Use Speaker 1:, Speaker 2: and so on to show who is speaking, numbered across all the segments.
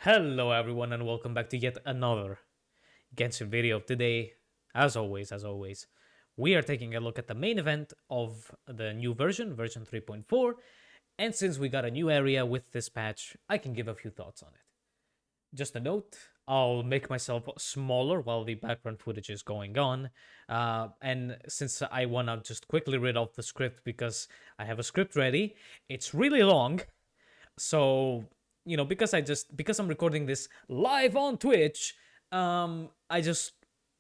Speaker 1: Hello everyone and welcome back to yet another Genshin video. Today, as always, we are taking a look at the main event of the new version 3.4, and since we got a new area with this patch, I can give a few thoughts on it. Just a note, I'll make myself smaller while the background footage is going on, and since I want to just quickly read off the script because I have a script ready, it's really long, so because I'm recording this live on Twitch, I just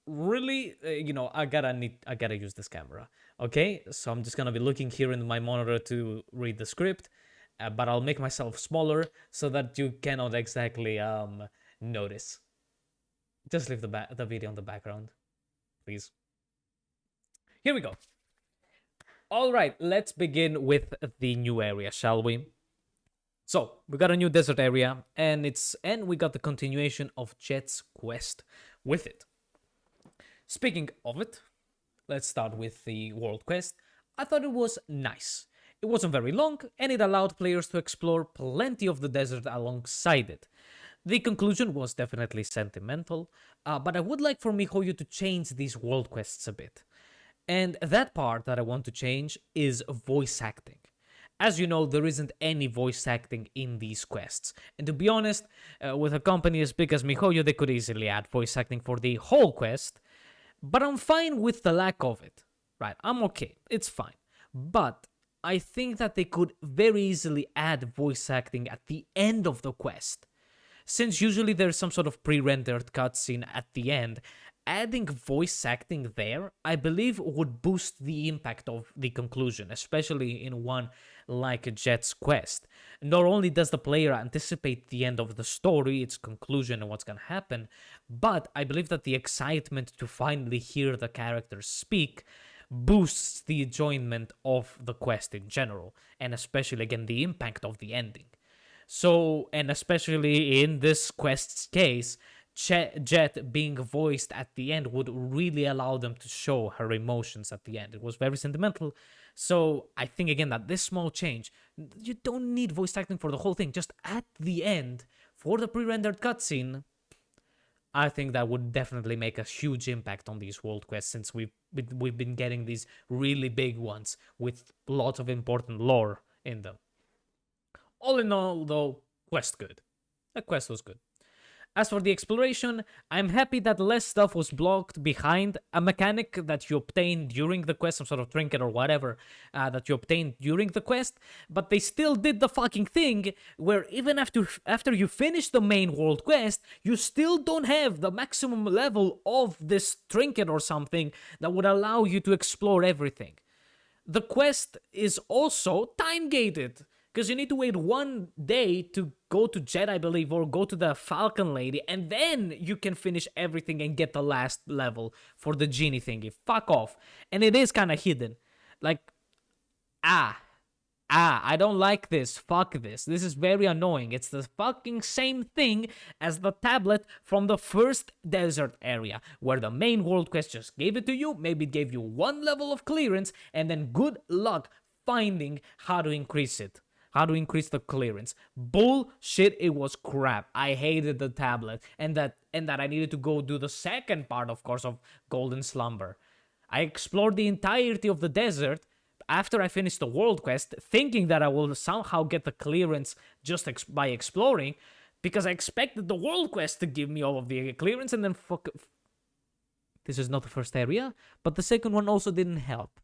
Speaker 1: really I gotta use this camera. Okay, so I'm just gonna be looking here in my monitor to read the script, but I'll make myself smaller so that you cannot exactly notice. Just leave the video on the background, please. Here we go. All right, let's begin with the new area, shall we? So we got a new desert area, and we got the continuation of Jet's quest with it. Speaking of it, let's start with the world quest. I thought it was nice. It wasn't very long, and it allowed players to explore plenty of the desert alongside it. The conclusion was definitely sentimental, but I would like for MiHoYo to change these world quests a bit. And that part that I want to change is voice acting. As you know, there isn't any voice acting in these quests. And to be honest, with a company as big as MiHoYo, they could easily add voice acting for the whole quest. But I'm fine with the lack of it. Right, I'm okay. It's fine. But I think that they could very easily add voice acting at the end of the quest. Since usually there's some sort of pre-rendered cutscene at the end, adding voice acting there, I believe, would boost the impact of the conclusion, especially in one like Jet's quest. Not only does the player anticipate the end of the story, its conclusion, and what's gonna happen, but I believe that the excitement to finally hear the characters speak boosts the enjoyment of the quest in general, and especially, again, the impact of the ending. So, and especially in this quest's case, Jet being voiced at the end would really allow them to show her emotions at the end. It was very sentimental. So I think, again, that this small change, you don't need voice acting for the whole thing. Just at the end, for the pre-rendered cutscene, I think that would definitely make a huge impact on these world quests, since we've been getting these really big ones with lots of important lore in them. All in all, though, quest good. The quest was good. As for the exploration, I'm happy that less stuff was blocked behind a mechanic that you obtained during the quest, some sort of trinket or whatever that you obtained during the quest, but they still did the fucking thing where even after you finish the main world quest, you still don't have the maximum level of this trinket or something that would allow you to explore everything. The quest is also time-gated, because you need to wait 1 day to go to Jet, I believe, or go to the Falcon Lady, and then you can finish everything and get the last level for the genie thingy. Fuck off. And it is kind of hidden. Like, I don't like this. Fuck this. This is very annoying. It's the fucking same thing as the tablet from the first desert area, where the main world quest just gave it to you, maybe it gave you one level of clearance, and then good luck finding how to increase it. How to increase the clearance. Bullshit, it was crap. I hated the tablet. And that I needed to go do the second part, of course, of Golden Slumber. I explored the entirety of the desert after I finished the world quest, thinking that I will somehow get the clearance just by exploring, because I expected the world quest to give me all of the clearance, and then fuck. This is not the first area, but the second one also didn't help,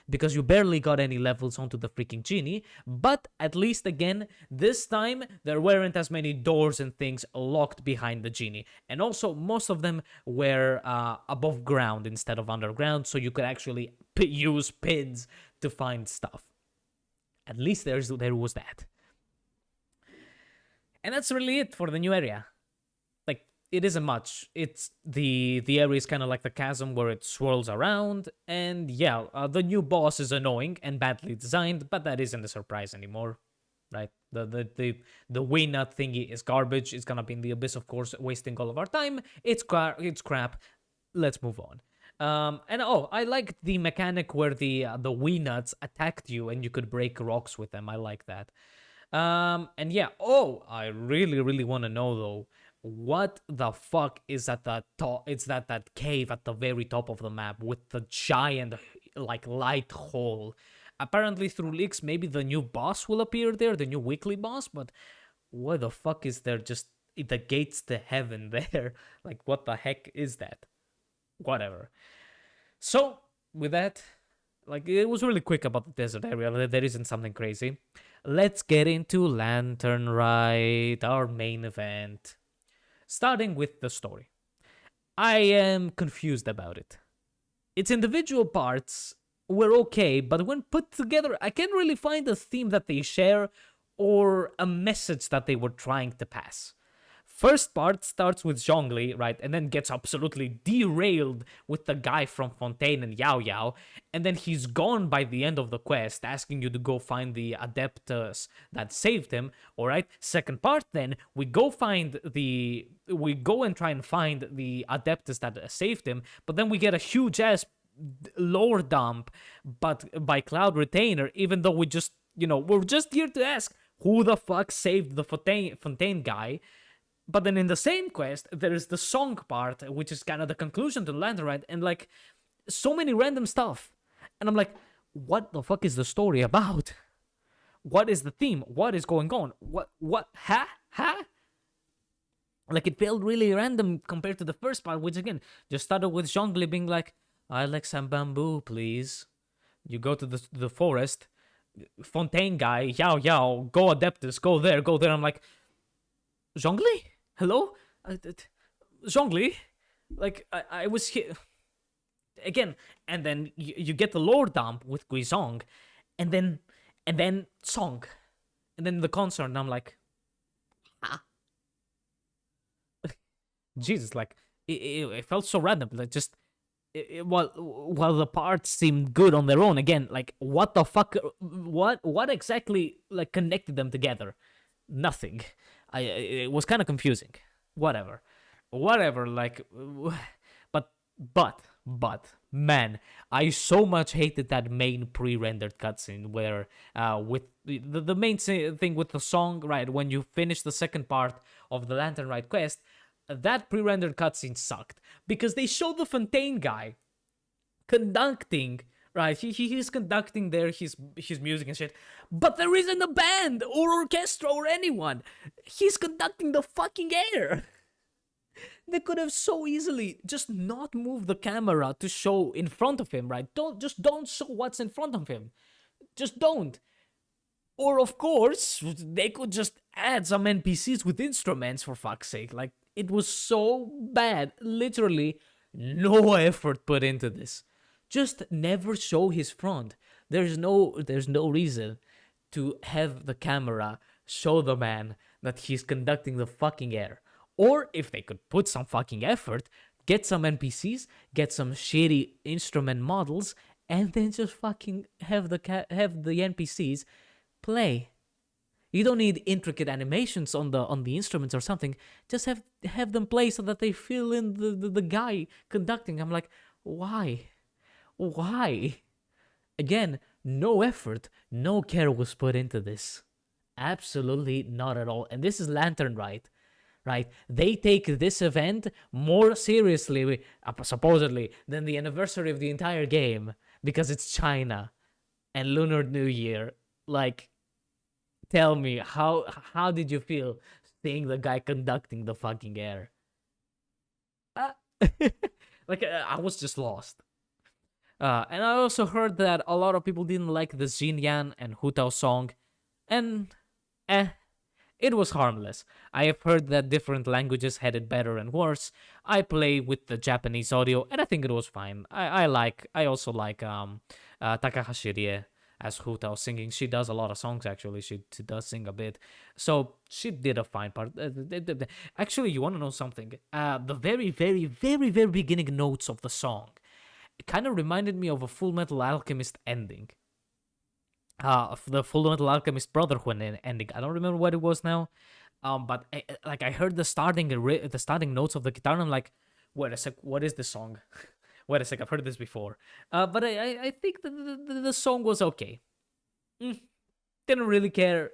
Speaker 1: because you barely got any levels onto the freaking genie, but at least, again, this time, there weren't as many doors and things locked behind the genie. And also, most of them were above ground instead of underground, so you could actually use pins to find stuff. At least there was that. And that's really it for the new area. It isn't much. It's the area is kind of like the chasm where it swirls around, and yeah, the new boss is annoying and badly designed, but that isn't a surprise anymore, right? The Nut thingy is garbage. It's gonna be in the abyss, of course, wasting all of our time. It's crap. Let's move on. I liked the mechanic where the Nuts attacked you and you could break rocks with them. I like that. And yeah, oh, I really, really want to know though, what the fuck is at the top? It's that cave at the very top of the map with the giant, like, light hole. Apparently, through leaks, maybe the new boss will appear there, the new weekly boss. But what the fuck is there? Just the gates to heaven there? Like, what the heck is that? Whatever. So with that, like, it was really quick about the desert area. There isn't something crazy. Let's get into Lantern Rite, our main event. Starting with the story. I am confused about it. Its individual parts were okay, but when put together, I can't really find a theme that they share or a message that they were trying to pass. First part starts with Zhongli, right, and then gets absolutely derailed with the guy from Fontaine and Yao Yao, and then he's gone by the end of the quest, asking you to go find the Adeptus that saved him. Alright, second part then, we go and try and find the Adeptus that saved him, but then we get a huge ass lore dump, but by Cloud Retainer, even though we're just here to ask who the fuck saved the Fontaine guy. But then in the same quest, there is the song part, which is kind of the conclusion to the Lantern Rite, and like so many random stuff. And I'm like, what the fuck is the story about? What is the theme? What is going on? What? Huh? Like, it felt really random compared to the first part, which again just started with Zhongli being like, "I'd like some bamboo, please." You go to the forest, Fontaine guy, Yao Yao, go Adeptus, go there, go there. I'm like, Zhongli? Hello? Zhongli? Like, I was here. Again, and then you get the lore dump with Guizhong, and then Song. And then the concert, and I'm like, ah. Jesus, like, it felt so random. Like, just, while the parts seemed good on their own, again, like, what the fuck, what exactly, like, connected them together? Nothing. It was kind of confusing. Whatever, like, but man, I so much hated that main pre-rendered cutscene where with the main thing with the song, right, when you finish the second part of the Lantern Rite quest, that pre-rendered cutscene sucked because they showed the Fontaine guy conducting, right? He's conducting there his music and shit, but there isn't a band or orchestra or anyone. He's conducting the fucking air. They could have so easily just not moved the camera to show in front of him, right? Don't show what's in front of him. Just don't. Or of course, they could just add some NPCs with instruments, for fuck's sake. Like, it was so bad. Literally no effort put into this. Just never show his front. There's no reason to have the camera show the man that he's conducting the fucking air. Or if they could put some fucking effort, get some NPCs, get some shitty instrument models, and then just fucking have the NPCs play. You don't need intricate animations on the instruments or something. Just have them play so that they fill in the guy conducting. I'm like, why? Again, no effort, no care was put into this. Absolutely not at all. And this is Lantern Rite, right? They take this event more seriously, supposedly, than the anniversary of the entire game because it's China and Lunar New Year. Like, tell me, how did you feel seeing the guy conducting the fucking air? Like, I was just lost. And I also heard that a lot of people didn't like the Xinyan and Hutao song, and it was harmless. I have heard that different languages had it better and worse. I play with the Japanese audio, and I think it was fine. I also like Takahashi Rie as Hutao singing. She does a lot of songs, actually. She does sing a bit. So she did a fine part. Actually, you want to know something? The very, very, very, very beginning notes of the song, it kind of reminded me of a Full Metal Alchemist ending. The Full Metal Alchemist Brotherhood ending. I don't remember what it was now. But I heard the starting notes of the guitar, and I'm like, wait a sec, what is this song? Wait a sec, I've heard this before. But I think the song was okay. Didn't really care.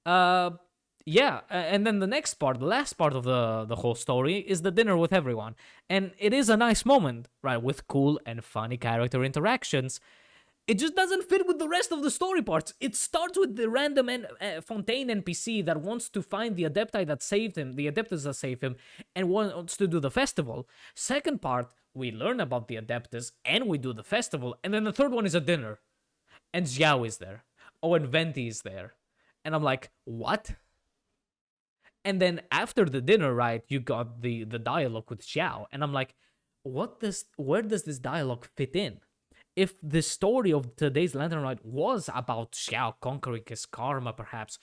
Speaker 1: Uh, yeah, and then the next part, the last part of the whole story is the dinner with everyone, and it is a nice moment, right, with cool and funny character interactions. It just doesn't fit with the rest of the story parts. It starts with the random Fontaine NPC that wants to find the Adepti that saved him, the Adeptus that saved him, and wants to do the festival. Second part, we learn about the Adeptus and we do the festival, and then the third one is a dinner, and Xiao is there. Oh, and Venti is there, and I'm like, what? And then after the dinner, right, you got the dialogue with Xiao, and I'm like, where does this dialogue fit in? If the story of today's Lantern Rite was about Xiao conquering his karma, perhaps,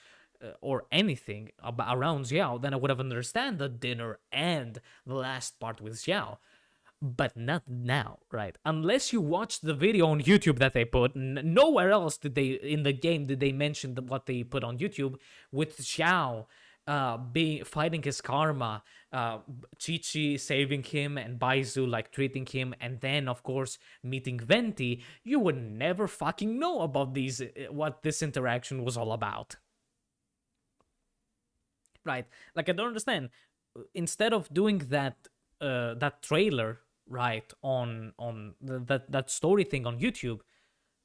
Speaker 1: or anything around Xiao, then I would have understand the dinner and the last part with Xiao. But not now, right? Unless you watch the video on YouTube that they put, nowhere else did they in the game did they mention what they put on YouTube with Xiao being fighting his karma, Chi-Chi saving him, and Baizu like treating him, and then of course meeting Venti. You would never fucking know about these what this interaction was all about, right? Like I don't understand. Instead of doing that trailer right on that story thing on YouTube,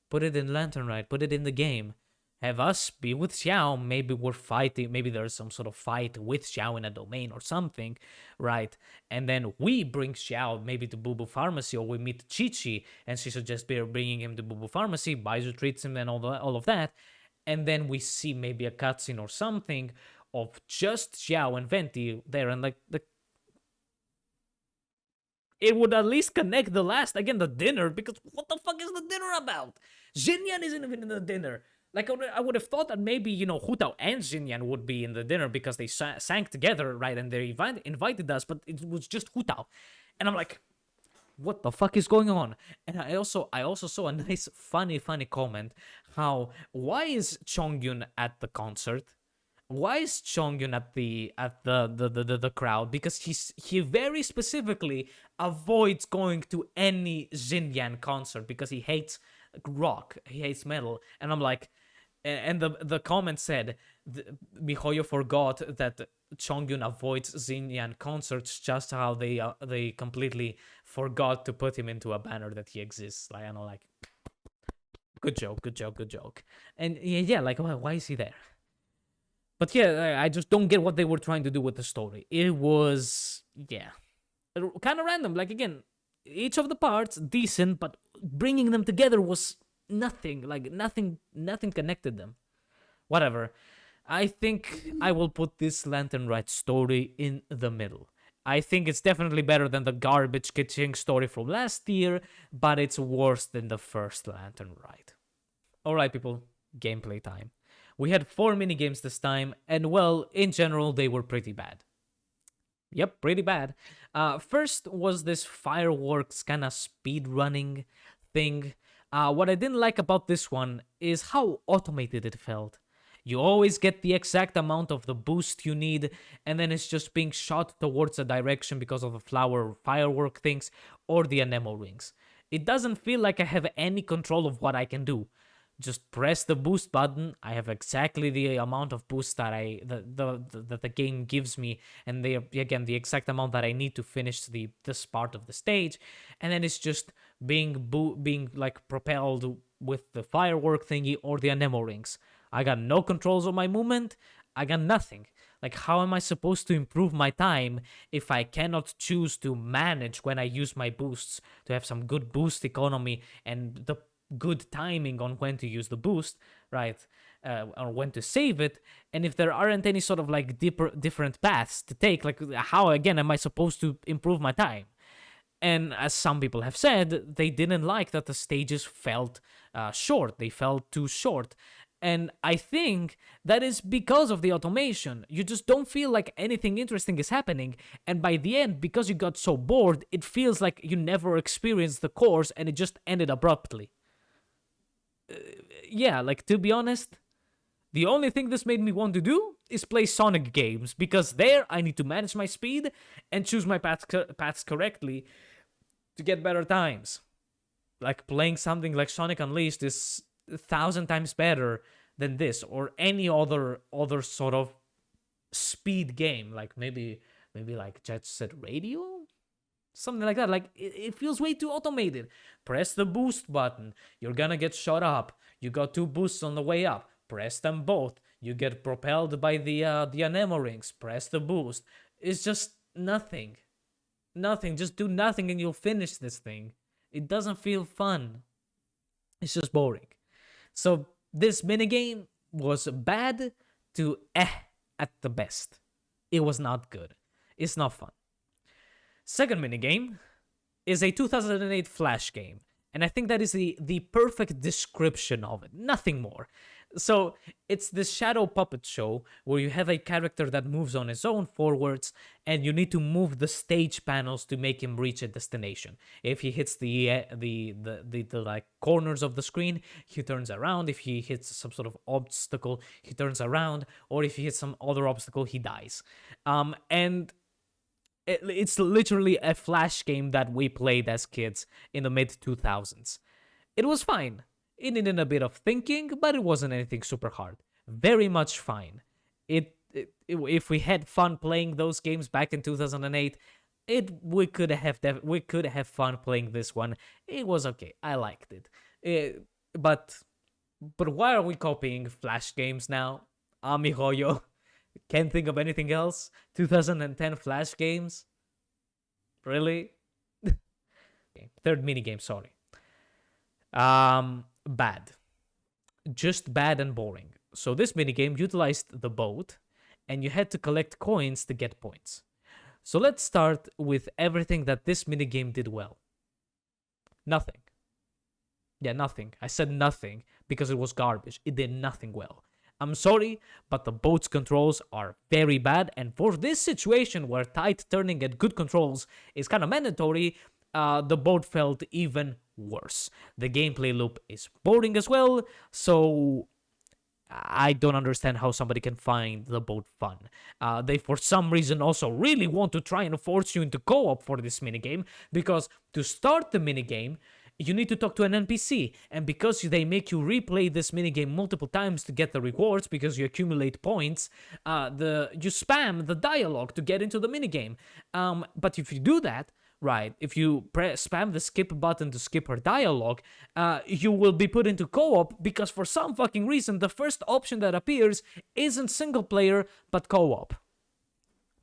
Speaker 1: put it in Lantern Rite, put it in the game. Have us be with Xiao. Maybe we're fighting. Maybe there's some sort of fight with Xiao in a domain or something, right? And then we bring Xiao maybe to Boo Boo Pharmacy, or we meet Chi Chi, and she suggests bringing him to Boo Boo Pharmacy. Baizu treats him and all of that, and then we see maybe a cutscene or something of just Xiao and Venti there, and like it would at least connect the last again, the dinner, because what the fuck is the dinner about? Xinyan isn't even in the dinner. Like I would have thought that maybe Hu Tao and Xinyan would be in the dinner because they sang together, right? And they invited us, but it was just Hu Tao, and I'm like, what the fuck is going on? And I also saw a nice funny comment. Why is Chongyun at the concert? Why is Chongyun at the crowd? Because he very specifically avoids going to any Xinyan concert because he hates rock, he hates metal, and I'm like, and the comment said, Mihoyo forgot that Chongyun avoids Xinyan concerts, just how they completely forgot to put him into a banner that he exists. Like, I know, like, good joke, and yeah, like, why is he there? But yeah, I just don't get what they were trying to do with the story. It was, yeah, kind of random. Like, again, each of the parts decent, but bringing them together was nothing. Like, nothing connected them. Whatever. I think I will put this Lantern Rite story in the middle. I think it's definitely better than the garbage Kitching story from last year, but it's worse than the first Lantern Rite. Alright, people, gameplay time. We had 4 minigames this time, and well, in general, they were pretty bad. Yep, pretty bad. First was this fireworks kind of speed running thing. What I didn't like about this one is how automated it felt. You always get the exact amount of the boost you need, and then it's just being shot towards a direction because of the firework things or the anemo rings. It doesn't feel like I have any control of what I can do. Just press the boost button. I have exactly the amount of boost that the game gives me, and the exact amount that I need to finish this part of the stage, and then it's just being like propelled with the firework thingy or the anemo rings. I got no controls on my movement. I got nothing. Like, how am I supposed to improve my time if I cannot choose to manage when I use my boosts to have some good boost economy and the good timing on when to use the boost, right? Or when to save it, and if there aren't any sort of like different paths to take, like how again am I supposed to improve my time? And as some people have said, they didn't like that the stages felt short. They felt too short. And I think that is because of the automation. You just don't feel like anything interesting is happening. And by the end, because you got so bored, it feels like you never experienced the course and it just ended abruptly. Yeah, like, to be honest, the only thing this made me want to do is play Sonic games, because there I need to manage my speed and choose my paths correctly to get better times. Like, playing something like Sonic Unleashed is 1,000 times better than this or any other sort of speed game, like maybe like Jet Set Radio, something like that. Like it feels way too automated. Press the boost button, you're gonna get shot up. You got 2 boosts on the way up. Press them both. You get propelled by the anemo rings. Press the boost. It's just nothing. Nothing. Just do nothing and you'll finish this thing. It doesn't feel fun. It's just boring. So this minigame was bad to at the best. It was not good. It's not fun. Second minigame is a 2008 Flash game. And I think that is the perfect description of it. Nothing more. So it's this shadow puppet show where you have a character that moves on his own forwards, and you need to move the stage panels to make him reach a destination. If he hits the like corners of the screen, he turns around. If he hits some sort of obstacle, he turns around. Or if he hits some other obstacle, he dies. And it's literally a Flash game that we played as kids in the mid-2000s. It was fine. It needed a bit of thinking, but it wasn't anything super hard. Very much fine. If we had fun playing those games back in 2008, we could have fun playing this one. It was okay. I liked it. But why are we copying Flash games now? Amihoyo. Can't think of anything else. 2010 Flash games? Really? Third minigame, sorry. Bad. Just bad and boring. So this minigame utilized the boat, and you had to collect coins to get points. So let's start with everything that this minigame did well. Nothing. Yeah, nothing. I said nothing because it was garbage. It did nothing well. I'm sorry, but the boat's controls are very bad, and for this situation where tight turning and good controls is kind of mandatory, the boat felt even worse. The gameplay loop is boring as well, so I don't understand how somebody can find the boat fun. They, for some reason, also really want to try and force you into co-op for this minigame, because to start the minigame, you need to talk to an NPC, and because they make you replay this minigame multiple times to get the rewards, because you accumulate points, you spam the dialogue to get into the minigame. But if you do that, right, if you spam the skip button to skip her dialogue, you will be put into co-op, because for some fucking reason, the first option that appears isn't single player, but co-op.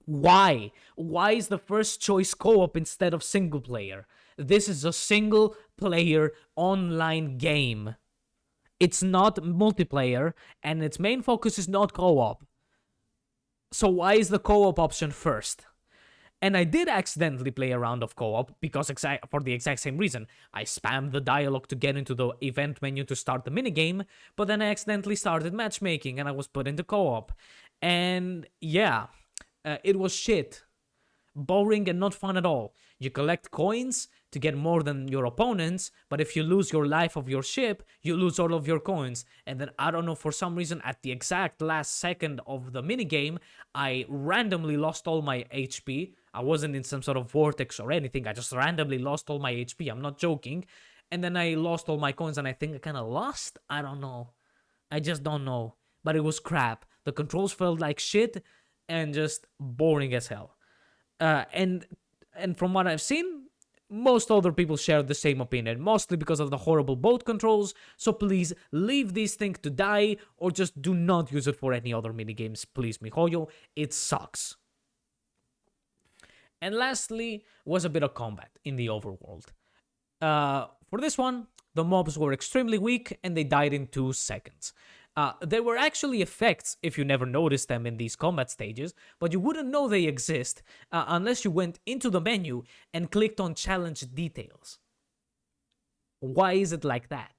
Speaker 1: Why? Why is the first choice co-op instead of single player? This is a single player online game. It's not multiplayer, and its main focus is not co-op. So why is the co-op option first? And I did accidentally play a round of co-op because for the exact same reason. I spammed the dialogue to get into the event menu to start the minigame, but then I accidentally started matchmaking and I was put into co-op. And yeah, it was shit. Boring and not fun at all. You collect coins to get more than your opponents, but if you lose your life of your ship, you lose all of your coins. And then, I don't know, for some reason, at the exact last second of the minigame, I randomly lost all my HP. I wasn't in some sort of vortex or anything. I just randomly lost all my HP. I'm not joking. And then I lost all my coins, and I think I kind of lost? I don't know. I just don't know. But it was crap. The controls felt like shit and just boring as hell. And from what I've seen, most other people share the same opinion, mostly because of the horrible boat controls. So please leave this thing to die, or just do not use it for any other minigames, please, miHoYo. It sucks. And lastly, was a bit of combat in the overworld. For this one, the mobs were extremely weak and they died in 2 seconds. There were actually effects if you never noticed them in these combat stages, but you wouldn't know they exist unless you went into the menu and clicked on challenge details. Why is it like that?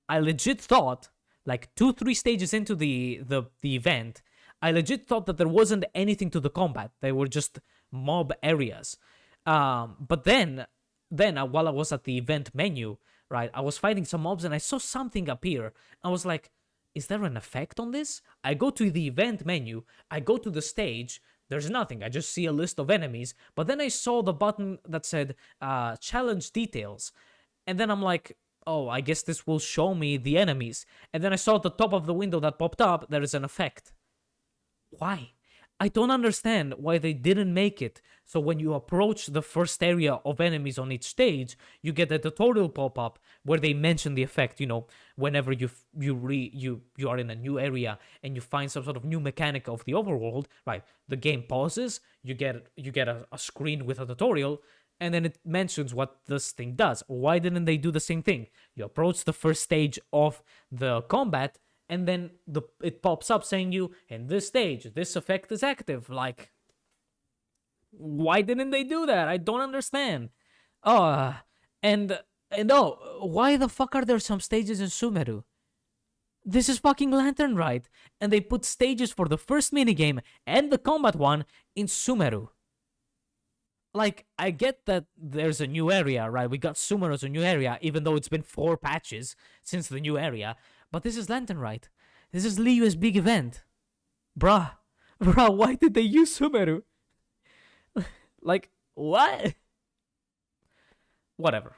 Speaker 1: I legit thought, like 2-3 stages into the event, I legit thought that there wasn't anything to the combat. They were just mob areas. But then while I was at the event menu, right, I was fighting some mobs and I saw something appear. I was like, is there an effect on this? I go to the event menu, I go to the stage, there's nothing, I just see a list of enemies, but then I saw the button that said challenge details, and then I'm like, oh, I guess this will show me the enemies. And then I saw at the top of the window that popped up, there is an effect. Why? I don't understand why they didn't make it so when you approach the first area of enemies on each stage, you get a tutorial pop up where they mention the effect. You know, whenever you are in a new area and you find some sort of new mechanic of the overworld, right? The game pauses, you get a screen with a tutorial, and then it mentions what this thing does. Why didn't they do the same thing? You approach the first stage of the combat, and then it pops up saying you, in this stage, this effect is active. Like, why didn't they do that? I don't understand. Oh, and oh, why the fuck are there some stages in Sumeru? This is fucking Lantern Rite, and they put stages for the first minigame and the combat one in Sumeru. Like, I get that there's a new area, right? We got Sumeru as a new area, even though it's been 4 patches since the new area. But this is Lantern Rite. This is Liyue's big event. Bruh, why did they use Sumeru? Like, what? Whatever.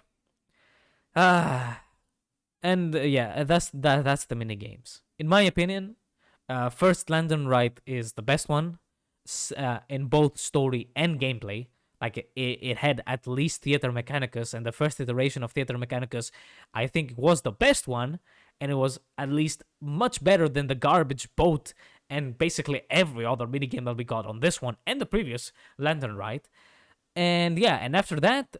Speaker 1: And yeah, that's the mini games. In my opinion, first Lantern Rite is the best one in both story and gameplay. Like, it had at least Theater Mechanicus, and the first iteration of Theater Mechanicus, I think, was the best one, and it was at least much better than the garbage boat and basically every other minigame that we got on this one and the previous Lantern Rite. And yeah, and after that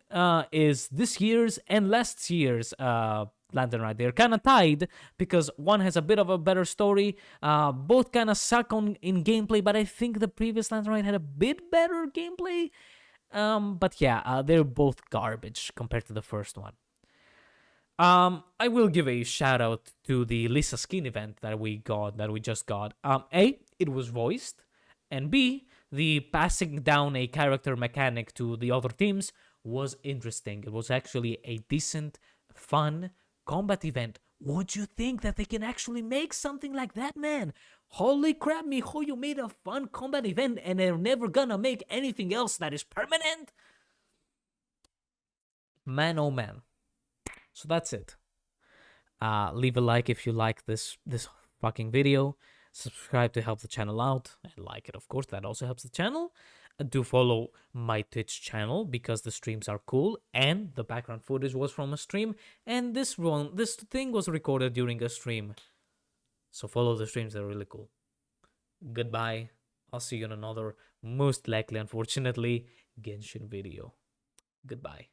Speaker 1: is this year's and last year's Lantern Rite. They're kind of tied because one has a bit of a better story. Both kind of suck in gameplay, but I think the previous Lantern Rite had a bit better gameplay. But yeah, they're both garbage compared to the first one. I will give a shout out to the Lisa Skin event that we just got. A, it was voiced, and B, the passing down a character mechanic to the other teams was interesting. It was actually a decent, fun combat event. Would you think that they can actually make something like that, man? Holy crap, mijo, you made a fun combat event and they're never gonna make anything else that is permanent? Man, oh man. So that's it. Leave a like if you like this fucking video. Subscribe to help the channel out. And like it, of course, that also helps the channel. Do follow my Twitch channel because the streams are cool and the background footage was from a stream. And this thing was recorded during a stream. So follow the streams, they're really cool. Goodbye. I'll see you in another, most likely, unfortunately, Genshin video. Goodbye.